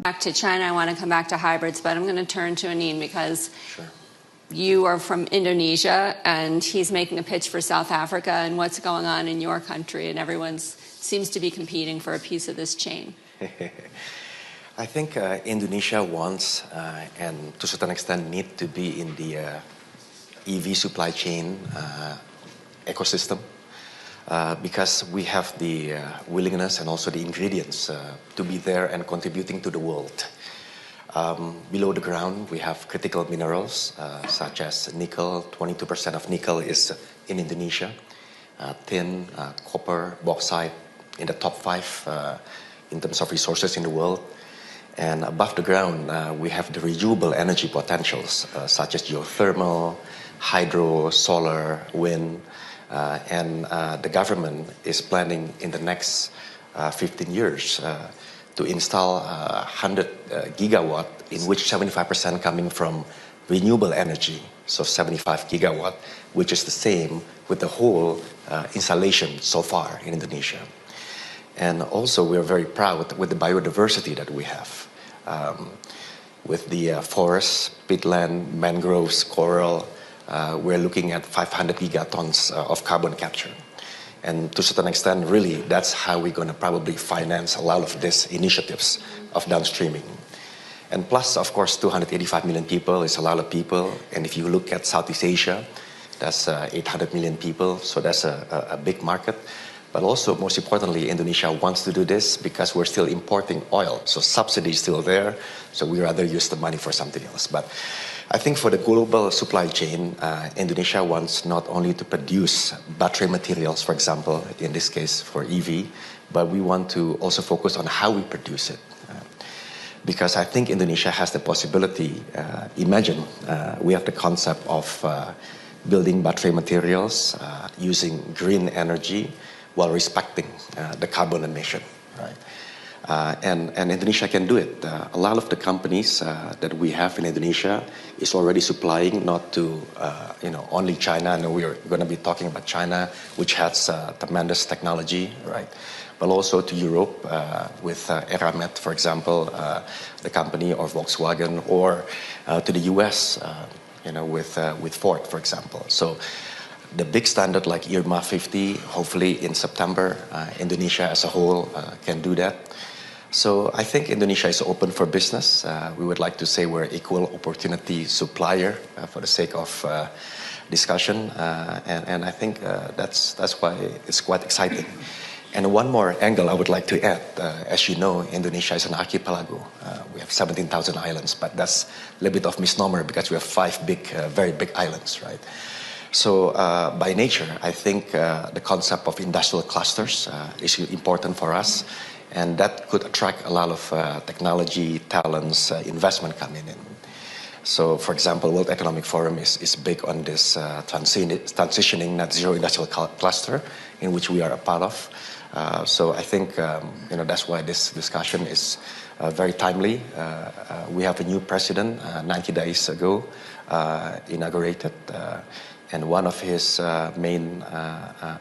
Back to China, I want to come back to hybrids, but I'm going to turn to Anindya because you are from Indonesia and he's making a pitch for South Africa and what's going on in your country, and everyone seems to be competing for a piece of this chain. I think Indonesia wants, and to a certain extent need to be in the EV supply chain ecosystem because we have the willingness and also the ingredients to be there and contributing to the world. Below the ground, we have critical minerals such as nickel. 22% of nickel is in Indonesia. Tin, copper, bauxite in the top 5 in terms of resources in the world. And above the ground, we have the renewable energy potentials such as geothermal, hydro, solar, wind. And the government is planning in the next 15 years to install 100 gigawatt, in which 75% coming from renewable energy. So 75 gigawatt, which is the same with the whole installation so far in Indonesia. And also we are very proud with the biodiversity that we have. With the forests, peatland, mangroves, coral, we're looking at 500 gigatons of carbon capture. And to a certain extent, really, that's how we're going to probably finance a lot of these initiatives of downstreaming. And plus, of course, 285 million people is a lot of people. And if you look at Southeast Asia, that's 800 million people. So that's a big market. But also, most importantly, Indonesia wants to do this because we're still importing oil. So subsidy is still there. So we rather use the money for something else. But I think for the global supply chain, Indonesia wants not only to produce battery materials, for example, in this case for EV, but we want to also focus on how we produce it. Because I think Indonesia has the possibility, imagine we have the concept of building battery materials using green energy while respecting the carbon emission, right? And Indonesia can do it. A lot of the companies that we have in Indonesia is already supplying not to only China. I know we are going to be talking about China, which has tremendous technology, right? But also to Europe with Eramet, for example, the company, or Volkswagen, or to the US, with Ford, for example. So the big standard like IRMA 50, hopefully in September, Indonesia as a whole can do that. So I think Indonesia is open for business. We would like to say we're an equal opportunity supplier for the sake of discussion. And I think that's why it's quite exciting. And one more angle I would like to add. As you know, Indonesia is an archipelago. We have 17,000 islands, but that's a little bit of misnomer because we have 5 very big islands, right? So by nature, I think the concept of industrial clusters is important for us. And that could attract a lot of technology, talents, investment coming in. So, for example, World Economic Forum is big on this transitioning net zero industrial cluster, in which we are a part of. So I think that's why this discussion is very timely. We have a new president 90 days ago inaugurated, and one of his main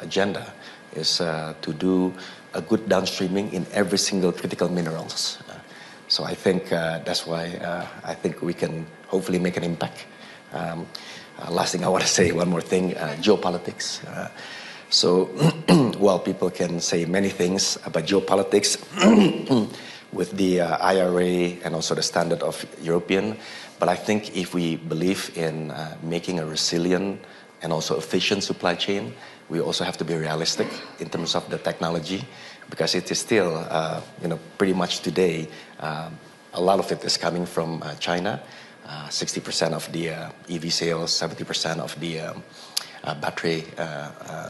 agenda is to do a good downstreaming in every single critical minerals. So I think that's why I think we can hopefully make an impact. Last thing I want to say, one more thing, geopolitics. So while people can say many things about geopolitics with the IRA and also the standard of European, but I think if we believe in making a resilient and also efficient supply chain, we also have to be realistic in terms of the technology, because it is still, pretty much today, a lot of it is coming from China. 60% of the EV sales, 70% of the battery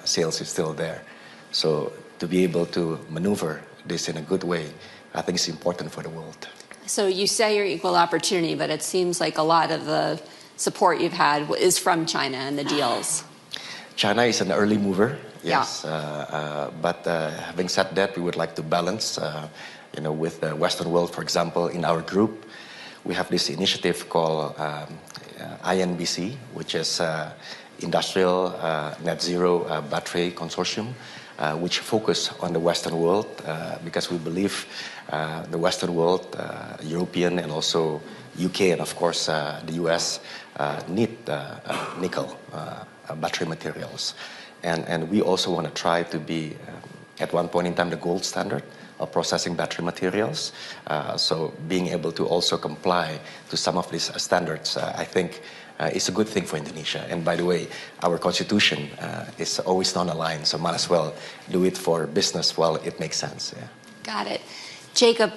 sales is still there. So to be able to maneuver this in a good way, I think it's important for the world. So you say you're equal opportunity, but it seems like a lot of the support you've had is from China and the deals. China is an early mover, yes. Yeah. But having said that, we would like to balance, with the Western world, for example, in our group, we have this initiative called INBC, which is Industrial Net Zero Battery Consortium. which focus on the Western world because we believe the Western world, European and also UK and of course the US need nickel battery materials. And we also want to try to be, at one point in time, the gold standard of processing battery materials. So being able to also comply to some of these standards, I think, is a good thing for Indonesia. And by the way, our constitution is always non-aligned, so might as well do it for business while it makes sense. Yeah. Got it. Jacob.